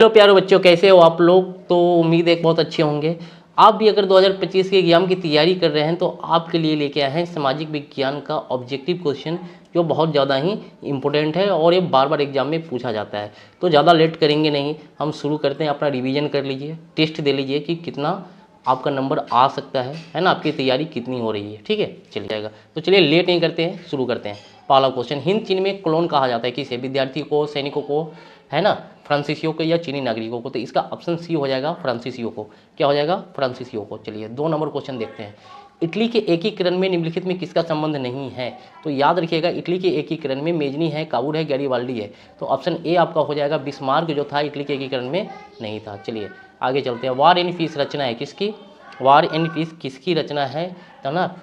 Hello प्यारे बच्चों, कैसे हो आप लोग। तो उम्मीद है बहुत अच्छे होंगे। आप भी अगर 2025 के एग्जाम की तैयारी कर रहे हैं तो आपके लिए लेके आए हैं सामाजिक विज्ञान का ऑब्जेक्टिव क्वेश्चन, जो बहुत ज़्यादा ही इंपॉर्टेंट है और ये बार बार एग्जाम में पूछा जाता है। तो ज़्यादा लेट करेंगे नहीं, हम शुरू करते हैं। अपना रिवीजन कर लीजिए, टेस्ट दे लीजिए कि कितना आपका नंबर आ सकता है ना, आपकी तैयारी कितनी हो रही है। ठीक है, चलिए जाएगा। तो चलिए लेट नहीं करते हैं, शुरू करते हैं। पहला क्वेश्चन, हिंद चीन में क्लोन कहा जाता है किसे? विद्यार्थी को, सैनिकों को, है ना, फ्रांसीसियों को या चीनी नागरिकों को? तो इसका ऑप्शन सी हो जाएगा, फ्रांसीसियों को। क्या हो जाएगा? फ्रांसीसियों को। चलिए 2 नंबर क्वेश्चन देखते हैं। इटली के एकीकरण में निम्नलिखित में किसका संबंध नहीं है? तो याद रखिएगा, इटली के एकीकरण में मेजनी है, काबुल है, गैरीबाल्डी है। तो ऑप्शन ए आपका हो जाएगा। बिस्मार्क जो था इटली के एकीकरण में नहीं था। चलिए आगे चलते हैं। वार एंड पीस रचना है किसकी? वार एंड पीस किसकी रचना है ना?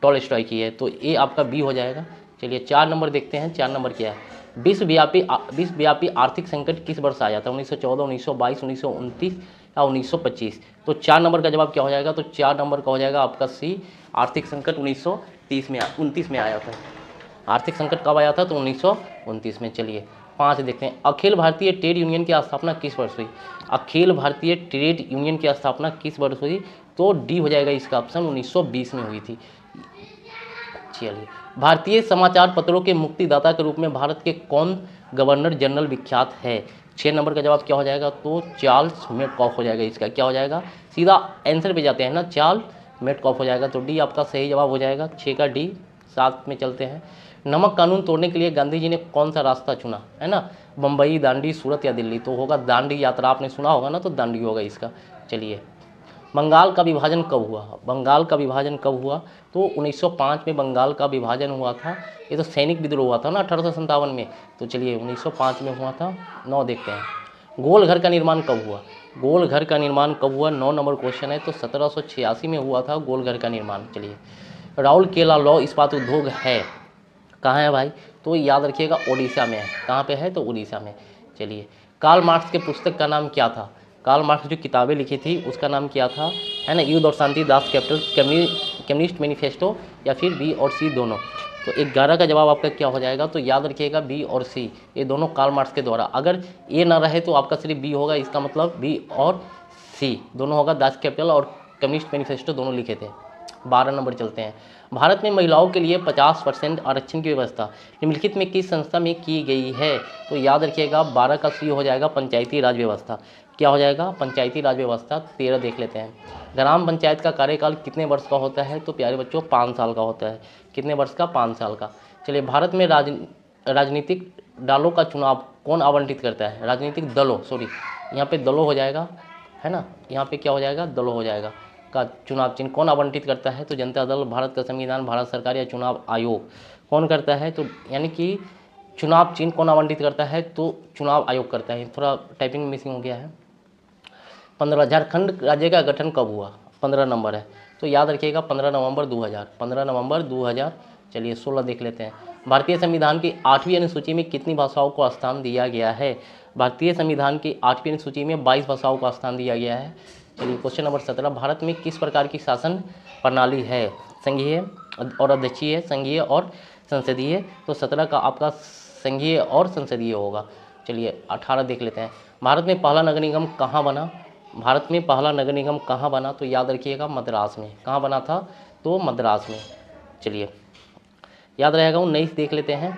टॉलस्टॉय की है। तो ए आपका बी हो जाएगा। चलिए 4 नंबर देखते हैं। 4 नंबर क्या है? विश्वव्यापी आर्थिक संकट किस वर्ष आया था? 1914, 1922, 1929 या 1925? तो 4 नंबर का जवाब क्या हो जाएगा? तो 4 नंबर का हो जाएगा आपका सी, आर्थिक संकट 1929 में आया था। आर्थिक संकट कब आया था? तो 1929 में। चलिए 5 देखते हैं। अखिल भारतीय ट्रेड यूनियन की स्थापना किस वर्ष हुई? अखिल भारतीय ट्रेड यूनियन की स्थापना किस वर्ष हुई? तो डी हो जाएगा इसका ऑप्शन, 1920 में हुई थी। चलिए, भारतीय समाचार पत्रों के मुक्तिदाता के रूप में भारत के कौन गवर्नर जनरल विख्यात है? 6 नंबर का जवाब क्या हो जाएगा? तो चार्ल्स मेडकॉफ हो जाएगा। इसका क्या हो जाएगा? सीधा आंसर पे जाते हैं ना, चार्ल्स मेडकॉफ हो जाएगा। तो डी आपका सही जवाब हो जाएगा, 6 का डी। 7 में चलते हैं। नमक कानून तोड़ने के लिए गांधी जी ने कौन सा रास्ता चुना? है ना, बम्बई, दांडी, सूरत या दिल्ली? तो होगा दांडी यात्रा, आपने सुना होगा ना, तो दांडी होगा इसका। चलिए, बंगाल का विभाजन कब हुआ? बंगाल का विभाजन कब हुआ? तो 1905 में बंगाल का विभाजन हुआ था। ये तो सैनिक विद्रोह हुआ था ना 1857 में। तो चलिए 1905 में हुआ था। 9 देखते हैं। गोल घर का निर्माण कब हुआ? गोल घर का निर्माण कब हुआ? 9 नंबर क्वेश्चन है। तो 1786 में हुआ था गोल घर का निर्माण। चलिए, राउरकेला लौह इस्पात उद्योग है कहाँ है भाई? तो याद रखिएगा, उड़ीसा में है। कहाँ पे है? तो उड़ीसा में। चलिए, कार्ल मार्क्स के पुस्तक का नाम क्या था? कार्ल मार्क्स जो किताबें लिखी थी उसका नाम क्या था? है ना, युद्ध और शांति, दास कैपिटल, कम्युनिस्ट मैनिफेस्टो या फिर बी और सी दोनों? तो 11 का जवाब आपका क्या हो जाएगा? तो याद रखिएगा बी और सी, ये दोनों कार्ल मार्क्स के द्वारा। अगर ये ना रहे तो आपका सिर्फ बी होगा। इसका मतलब बी और सी दोनों होगा। दास कैपिटल और कम्युनिस्ट मैनिफेस्टो दोनों लिखे थे। 12 नंबर चलते हैं। भारत में महिलाओं के लिए 50% आरक्षण की व्यवस्था निम्नलिखित में किस संस्था में की गई है? तो याद रखिएगा 12 का सी हो जाएगा, पंचायती राज व्यवस्था। क्या हो जाएगा? पंचायती राज व्यवस्था। 13 देख लेते हैं। ग्राम पंचायत का कार्यकाल कितने वर्ष का होता है? तो प्यारे बच्चों 5 साल का होता है। कितने वर्ष का? 5 साल का। चलिए, भारत में राजनीतिक दलों का चुनाव कौन आवंटित करता है? राजनीतिक दलों, सॉरी यहाँ पे दलों हो जाएगा, है ना, यहाँ पे क्या हो जाएगा? दलों हो जाएगा। का चुनाव चिन्ह कौन आवंटित करता है? तो जनता दल, भारत का संविधान, भारत सरकार या चुनाव आयोग कौन करता है? तो यानी कि चुनाव चिन्ह कौन आवंटित करता है? तो चुनाव आयोग करता है। थोड़ा टाइपिंग मिसिंग हो गया है। 15, झारखंड राज्य का गठन कब हुआ? 15 नंबर है। तो याद रखिएगा 15 नवंबर 2000। 15 नवंबर 2000। चलिए 16 देख लेते हैं। भारतीय संविधान की 8वीं अनुसूची में कितनी भाषाओं को स्थान दिया गया है? भारतीय संविधान की 8वीं अनुसूची में 22 भाषाओं का स्थान दिया गया है। चलिए क्वेश्चन नंबर 17, भारत में किस प्रकार की शासन प्रणाली है? संघीय और अध्यक्षीय, संघीय और संसदीय? तो 17 का आपका संघीय और संसदीय होगा। चलिए 18 देख लेते हैं। भारत में पहला नगर निगम कहाँ बना? भारत में पहला नगर निगम कहाँ बना? तो याद रखिएगा मद्रास में। कहाँ बना था? तो मद्रास में। चलिए याद रहेगा 19 देख लेते हैं।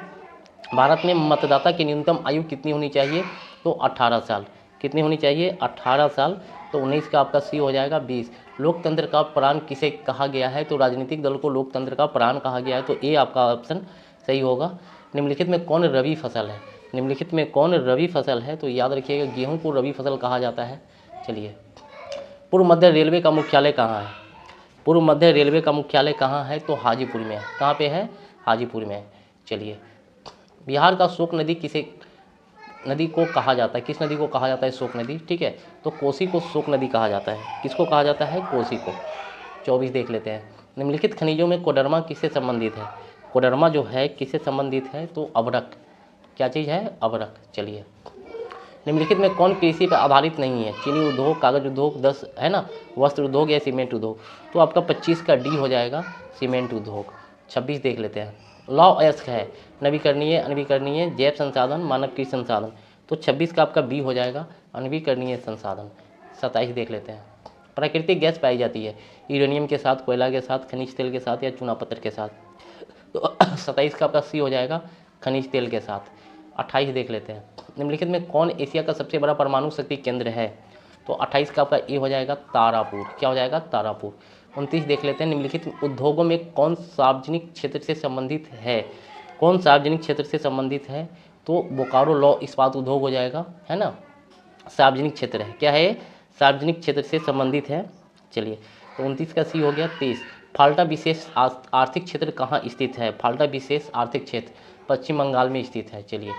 भारत में मतदाता की न्यूनतम आयु कितनी होनी चाहिए? तो 18 साल। कितनी होनी चाहिए? 18 साल। तो 19 का आपका सी हो जाएगा 20। लोकतंत्र का प्राण किसे कहा गया है? तो राजनीतिक दल को लोकतंत्र का प्राण कहा गया है। तो ए आपका ऑप्शन सही होगा। निम्नलिखित में कौन रबी फसल है? निम्नलिखित में कौन रबी फसल है? तो याद रखिएगा गेहूं को रबी फसल कहा जाता है। चलिए, पूर्व मध्य रेलवे का मुख्यालय कहाँ है? पूर्व मध्य रेलवे का मुख्यालय कहाँ है? तो हाजीपुर में है। कहाँ पे है? हाजीपुर में है। चलिए, बिहार का शोक नदी किसे नदी को कहा जाता है? किस नदी को कहा जाता है शोक नदी? ठीक है, तो कोसी को शोक नदी कहा जाता है। किसको कहा जाता है? कोसी को। 24 देख लेते हैं। निम्नलिखित खनिजों में कोडरमा किससे संबंधित है? कोडरमा जो है किससे संबंधित है? तो अभ्रक। क्या चीज़ है? अभ्रक। चलिए, निम्नलिखित में कौन कृषि पर आधारित नहीं है? चीनी उद्योग, कागज उद्योग, 10 है ना, वस्त्र उद्योग या सीमेंट उद्योग? तो आपका 25 का डी हो जाएगा, सीमेंट उद्योग। 26 देख लेते हैं। लॉ एस्क है नवीकरणीय, अनवीकरणीय, जैव संसाधन, मानव कृषि संसाधन। तो 26 का आपका बी हो जाएगा, नवीकरणीय संसाधन। 27 देख लेते हैं। प्राकृतिक गैस पाई जाती है यूरेनियम के साथ, कोयला के साथ, खनिज तेल के साथ या चूना पत्थर के साथ। तो 27 का आपका सी हो जाएगा, खनिज तेल के साथ। 28 देख लेते हैं। निम्नलिखित में कौन एशिया का सबसे बड़ा परमाणु शक्ति केंद्र है? तो 28 का आपका ए हो जाएगा तारापुर। क्या हो जाएगा? तारापुर। 29 देख लेते हैं। निम्नलिखित उद्योगों में कौन सार्वजनिक क्षेत्र से संबंधित है? कौन सार्वजनिक क्षेत्र से संबंधित है? तो बोकारो लौह इस्पात उद्योग हो जाएगा, है ना, सार्वजनिक क्षेत्र है। क्या है? सार्वजनिक क्षेत्र से संबंधित है। चलिए, तो 29 का सी हो गया। 30 फाल्टा विशेष आर्थिक क्षेत्र कहाँ स्थित है? फाल्टा विशेष आर्थिक क्षेत्र पश्चिम बंगाल में स्थित है। चलिए,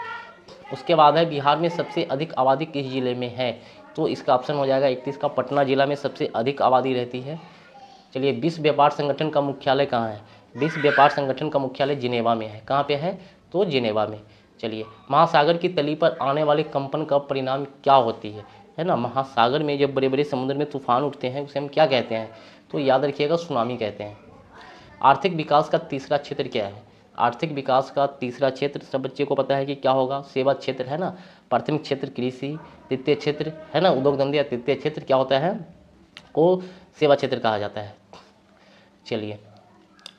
उसके बाद है बिहार में सबसे अधिक आबादी किस जिले में है? तो इसका ऑप्शन हो जाएगा 31 का पटना जिला में सबसे अधिक आबादी रहती है। चलिए, विश्व व्यापार संगठन का मुख्यालय कहाँ है? विश्व व्यापार संगठन का मुख्यालय जिनेवा में है। कहाँ पे है? तो जिनेवा में। चलिए, महासागर की तली पर आने वाले कंपन का परिणाम क्या होती है ना, महासागर में जब बड़े बड़े समुद्र में तूफान उठते हैं उसे हम क्या कहते हैं? तो याद रखिएगा, सुनामी कहते हैं। आर्थिक विकास का तीसरा क्षेत्र क्या है? आर्थिक विकास का तीसरा क्षेत्र सब बच्चे को पता है कि क्या होगा? सेवा क्षेत्र, है ना। प्राथमिक क्षेत्र कृषि, द्वितीय क्षेत्र है ना उद्योग धंधे, या तृतीय क्षेत्र क्या होता है? को सेवा क्षेत्र कहा जाता है। चलिए,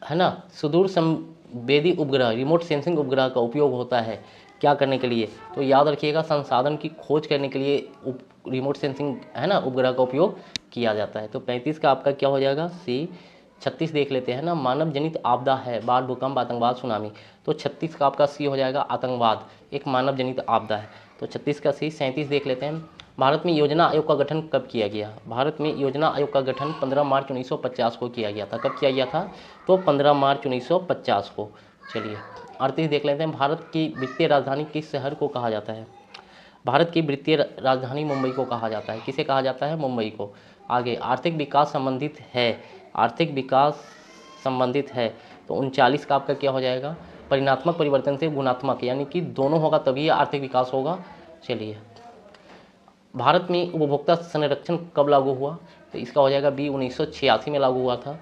है ना, सुदूर संवेदी उपग्रह, रिमोट सेंसिंग उपग्रह का उपयोग होता है क्या करने के लिए? तो याद रखिएगा, संसाधन की खोज करने के लिए रिमोट सेंसिंग, है ना, उपग्रह का उपयोग किया जाता है। तो 35 का आपका क्या हो जाएगा? सी। 36 देख लेते हैं ना, मानव जनित आपदा है, बाढ़, भूकंप, आतंकवाद, सुनामी। तो 36 का आपका सी हो जाएगा, आतंकवाद एक मानव जनित आपदा है। तो 36 का सी। 37 देख लेते हैं। भारत में योजना आयोग का गठन कब किया गया? भारत में योजना आयोग का गठन 15 मार्च 1950 को किया गया था। कब किया गया था? तो 15 मार्च 1950 को। चलिए, 38 देख लेते हैं। भारत की वित्तीय राजधानी किस शहर को कहा जाता है? भारत की वित्तीय राजधानी मुंबई को कहा जाता है। किसे कहा जाता है? मुंबई को। आगे, आर्थिक विकास संबंधित है, आर्थिक विकास संबंधित है। तो 39 का आपका क्या हो जाएगा? परिणात्मक परिवर्तन से गुणात्मक, यानी कि दोनों होगा तभी आर्थिक विकास होगा। चलिए, भारत में उपभोक्ता संरक्षण कब लागू हुआ? तो इसका हो जाएगा बी, 1986 में लागू हुआ था।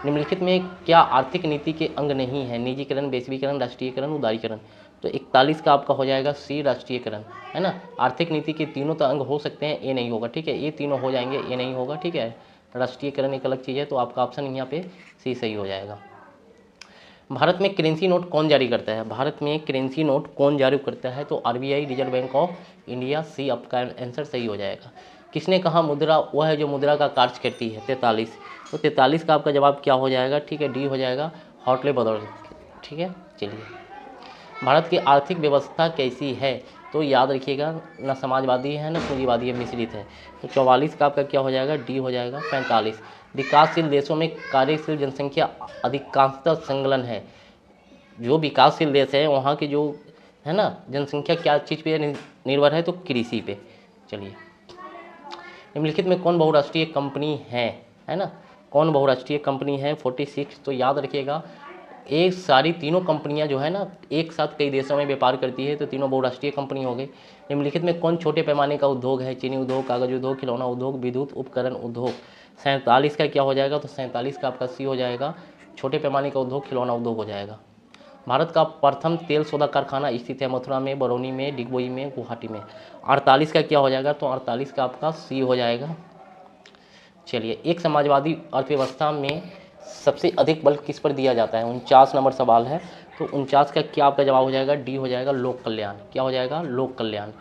निम्नलिखित में क्या आर्थिक नीति के अंग नहीं है? निजीकरण, वैश्वीकरण, राष्ट्रीयकरण, उदारीकरण। तो 41 का आपका हो जाएगा सी, राष्ट्रीयकरण, है ना। आर्थिक नीति के तीनों तो अंग हो सकते हैं, ए नहीं होगा, ठीक है। ये तीनों हो जाएंगे, ए नहीं होगा, ठीक है। राष्ट्रीयकरण एक अलग चीज़ है, तो आपका ऑप्शन यहाँ पे सी सही हो जाएगा। भारत में करेंसी नोट कौन जारी करता है? भारत में करेंसी नोट कौन जारी करता है? तो RBI, reserve bank of India. C आपका आंसर सही हो जाएगा। किसने कहा मुद्रा वह है जो मुद्रा का कार्य करती है? 43। तो 43 का आपका जवाब क्या हो जाएगा? ठीक है, डी हो जाएगा, हॉटले बदौर, ठीक है। चलिए, भारत की आर्थिक व्यवस्था कैसी है? तो याद रखिएगा, ना समाजवादी है ना पूंजीवादी है, मिश्रित है। तो 44 का आपका क्या हो जाएगा? डी हो जाएगा। 45 विकासशील देशों में कार्यशील जनसंख्या अधिकांशतः संलग्न है। जो विकासशील देश है वहाँ की जो है ना जनसंख्या क्या चीज़ पे निर्भर है? तो कृषि पे। चलिए, निम्नलिखित में कौन बहुराष्ट्रीय कंपनी है ना, कौन बहुराष्ट्रीय कंपनी है? 46। तो याद रखिएगा, एक सारी तीनों कंपनियां जो है ना एक साथ कई देशों में व्यापार करती है, तो तीनों बहुराष्ट्रीय कंपनी हो गई। निम्नलिखित में कौन छोटे पैमाने का उद्योग है? चीनी उद्योग, कागज उद्योग, खिलौना उद्योग, विद्युत उपकरण उद्योग। 47 का क्या हो जाएगा? तो 47 का आपका सी हो जाएगा, छोटे पैमाने का उद्योग, खिलौना उद्योग हो जाएगा। भारत का प्रथम तेल सोदा कारखाना स्थित है मथुरा में, बरौनी में, डिगबोई में, गुवाहाटी में। 48 का क्या हो जाएगा? तो 48 का आपका सी हो जाएगा। चलिए, एक समाजवादी अर्थव्यवस्था में सबसे अधिक बल किस पर दिया जाता है? 49 नंबर सवाल है। तो 49 का क्या आपका जवाब हो जाएगा? डी हो जाएगा, लोक कल्याण। क्या हो जाएगा? लोक कल्याण।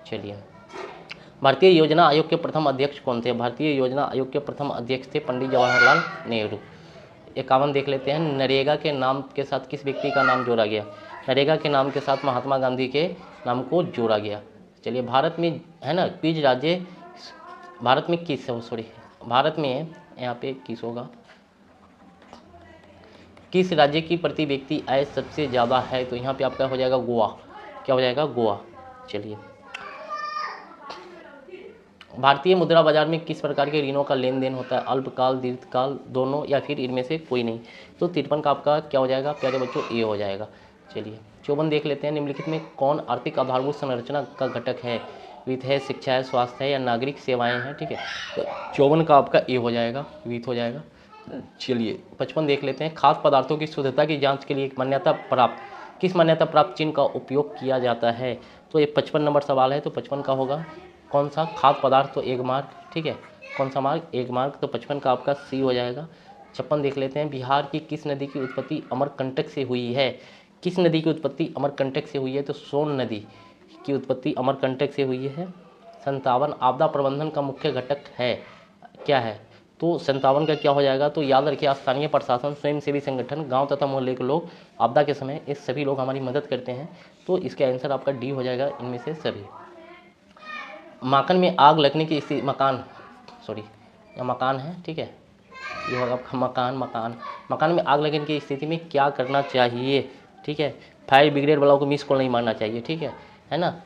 चलिए, भारतीय योजना आयोग के प्रथम अध्यक्ष कौन थे? भारतीय योजना आयोग के प्रथम अध्यक्ष थे पंडित जवाहरलाल नेहरू। 51 देख लेते हैं। नरेगा के नाम के साथ किस व्यक्ति का नाम जोड़ा गया? नरेगा के नाम के साथ महात्मा गांधी के नाम को जोड़ा गया। चलिए, भारत में है ना किस राज्य, भारत में किस, सॉरी, भारत में यहाँ पे किस होगा, किस राज्य की प्रति व्यक्ति आय सबसे ज़्यादा है? तो यहाँ पे आपका हो जाएगा गोवा। क्या हो जाएगा? गोवा। चलिए, भारतीय मुद्रा बाजार में किस प्रकार के ऋणों का लेन देन होता है? अल्पकाल, दीर्घकाल, दोनों, या फिर इनमें से कोई नहीं। तो 53 का आपका क्या हो जाएगा प्यारे बच्चों? ए हो जाएगा। चलिए, 54 देख लेते हैं। निम्नलिखित में कौन आर्थिक आधारभूत संरचना का घटक है? वित्त है, शिक्षा है, स्वास्थ्य है, या नागरिक सेवाएं हैं, ठीक है। तो 54 का आपका ए हो जाएगा, वित्त हो जाएगा। चलिए, 55 देख लेते हैं। खाद्य पदार्थों की शुद्धता की जांच के लिए मान्यता प्राप्त, किस मान्यता प्राप्त चिन्ह का उपयोग किया जाता है? तो ये 55 नंबर सवाल है, तो 55 का होगा कौन सा खाद्य पदार्थ, तो 1 मार्क, ठीक है। कौन सा मार्क, 1 मार्क, तो 55 का आपका सी हो जाएगा। 56 देख लेते हैं, बिहार की किस नदी की उत्पत्ति अमरकंटक से हुई है? किस नदी की उत्पत्ति अमरकंटक से हुई है? तो सोन नदी की उत्पत्ति अमरकंटक से हुई है। 57 आपदा प्रबंधन का मुख्य घटक है, क्या है? तो 57 का क्या हो जाएगा? तो याद रखिए, स्थानीय प्रशासन, स्वयंसेवी संगठन, गांव तथा मोहल्ले के लोग, आपदा के समय ये सभी लोग हमारी मदद करते हैं। तो इसका आंसर आपका डी हो जाएगा, इनमें से सभी। मकान में आग लगने की स्थिति, मकान है, ठीक है, ये होगा आपका मकान में आग लगने की स्थिति में क्या करना चाहिए? ठीक है, फायर ब्रिगेड वालों को मिस कॉल नहीं मारना चाहिए, ठीक है ना,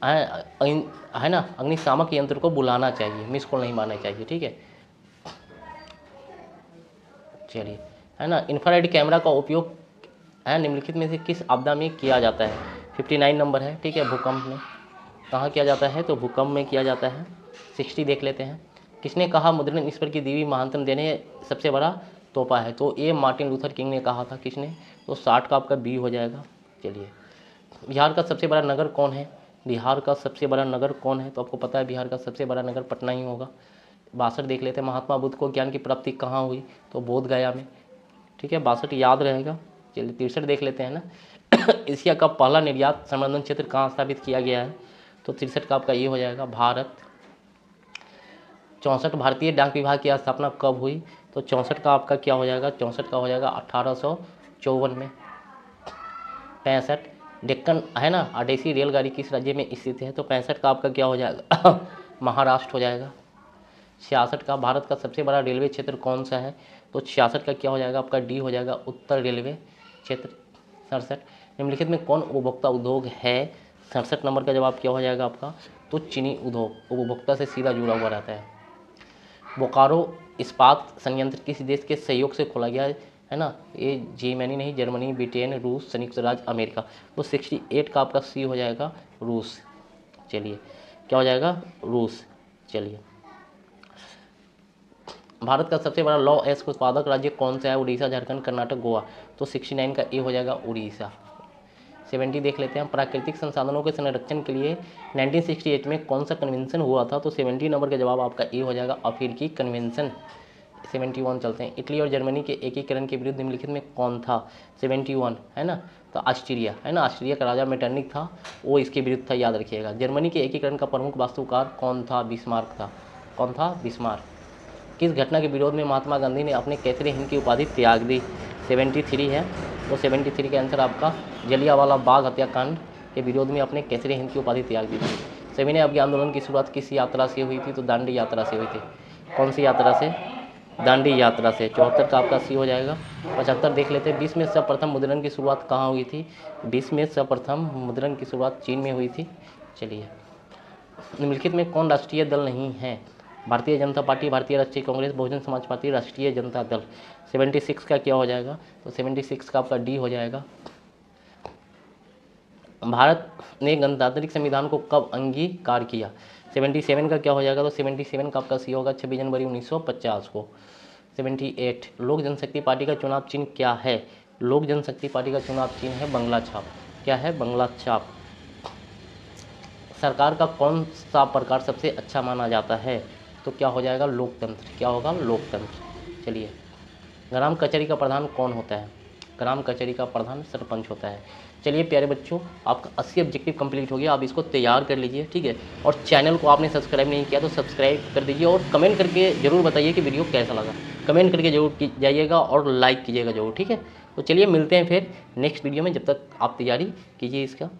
है ना, अग्निशामक यंत्र को बुलाना चाहिए, मिस कॉल नहीं मारना चाहिए, ठीक है। चलिए, है ना, इंफ्रारेड कैमरा का उपयोग है निम्नलिखित में से किस आपदा में किया जाता है? 59 नंबर है, ठीक है, भूकंप में कहाँ किया जाता है? तो भूकंप में किया जाता है। 60 देख लेते हैं, किसने कहा मुद्रण ईश्वर की दी हुई महानतम देने सबसे बड़ा तोहफा है? तो ये मार्टिन लूथर किंग ने कहा था। किसने? तो 60 का आपका बी हो जाएगा। चलिए, बिहार का सबसे बड़ा नगर कौन है? बिहार का सबसे बड़ा नगर कौन है? तो आपको पता है बिहार का सबसे बड़ा नगर पटना ही होगा। 62 देख लेते हैं, महात्मा बुद्ध को ज्ञान की प्राप्ति कहाँ हुई? तो बोध गया में, ठीक है, 62 याद रहेगा। चलिए, 63 देख लेते हैं ना, एशिया का पहला निर्यात संवर्धन क्षेत्र कहाँ स्थापित किया गया है? तो 63 का आपका ये हो जाएगा, भारत। 64 भारतीय डाक विभाग की स्थापना कब हुई? तो 64 का आपका क्या हो जाएगा? 64 का हो जाएगा 1854 में। 65 डेक्कन, है ना, आडेसी रेलगाड़ी किस राज्य में स्थित है? तो 65 का आपका क्या हो जाएगा? महाराष्ट्र हो जाएगा। 66 का भारत का सबसे बड़ा रेलवे क्षेत्र कौन सा है? तो 66 का क्या हो जाएगा? आपका डी हो जाएगा, उत्तर रेलवे क्षेत्र। 67 निम्नलिखित में कौन उपभोक्ता उद्योग है? 67 नंबर का जवाब क्या हो जाएगा आपका? तो चीनी उद्योग उपभोक्ता से सीधा जुड़ा हुआ रहता है। बोकारो इस्पात संयंत्र किस देश के सहयोग से खोला गया है ना? ये जर्मनी नहीं, जर्मनी, ब्रिटेन, रूस, संयुक्त राज्य अमेरिका। तो 68 का आपका सी हो जाएगा, रूस। चलिए, क्या हो जाएगा? रूस। चलिए, भारत का सबसे बड़ा लॉ एस्क उत्पादक राज्य कौन सा है? उड़ीसा, झारखंड, कर्नाटक, गोवा। तो 69 का ए हो जाएगा, उड़ीसा। 70 देख लेते हैं, प्राकृतिक संसाधनों के संरक्षण के लिए 1968 में कौन सा कन्वेंशन हुआ था? तो 70 नंबर का जवाब आपका ए हो जाएगा, अफ्रीकी कन्वेंशन। 71 चलते हैं, इटली और जर्मनी के एकीकरण के विरुद्ध निम्नलिखित में कौन था? 71, है ना, तो ऑस्ट्रिया, है ना, ऑस्ट्रिया का राजा मेटरनिक था, वो इसके विरुद्ध था, याद रखिएगा। जर्मनी के एकीकरण का प्रमुख वास्तुकार कौन था? बिस्मार्क था। कौन था? बिस्मार्क। किस घटना के विरोध में महात्मा गांधी ने अपने कैसरे हिंद की उपाधि त्याग दी? 73 है, तो 73 का आंसर आपका जलियांवाला बाग हत्याकांड के विरोध में अपने कैसरे हिंद की उपाधि त्याग दी थी। सविनय अवज्ञा आंदोलन की शुरुआत किस यात्रा से हुई थी? तो दांडी यात्रा से हुई थी। कौन सी यात्रा से? दांडी यात्रा से। 74 का आपका सी हो जाएगा। 75 देख लेते हैं, विश्व में सर्वप्रथम मुद्रण की शुरुआत कहाँ हुई थी? विश्व में सर्वप्रथम मुद्रण की शुरुआत चीन में हुई थी। चलिए, निम्नलिखित में कौन राष्ट्रीय दल नहीं है? भारतीय जनता पार्टी, भारतीय राष्ट्रीय कांग्रेस, बहुजन समाज पार्टी, राष्ट्रीय जनता दल। 76 का क्या हो जाएगा? तो 76 का आपका डी हो जाएगा। भारत ने गणतांत्रिक संविधान को कब अंगीकार किया? 77 का क्या हो जाएगा? तो 77 का आपका सी होगा, 26 जनवरी 1950 को। 78 लोक जनशक्ति पार्टी का चुनाव चिन्ह क्या है? लोक जनशक्ति पार्टी का चुनाव चिन्ह है बंगला छाप। क्या है? बंगला छाप। सरकार का कौन सा प्रकार सबसे अच्छा माना जाता है? तो क्या हो जाएगा? लोकतंत्र। क्या होगा? लोकतंत्र। चलिए, ग्राम कचहरी का प्रधान कौन होता है? ग्राम कचहरी का प्रधान सरपंच होता है। चलिए प्यारे बच्चों, आपका 80 ऑब्जेक्टिव कंप्लीट हो गया, आप इसको तैयार कर लीजिए, ठीक है। और चैनल को आपने सब्सक्राइब नहीं किया तो सब्सक्राइब कर दीजिए, और कमेंट करके ज़रूर बताइए कि वीडियो कैसा लगा। कमेंट करके जरूर जाइएगा और लाइक कीजिएगा जरूर, ठीक है। तो चलिए मिलते हैं फिर नेक्स्ट वीडियो में, जब तक आप तैयारी कीजिए इसका।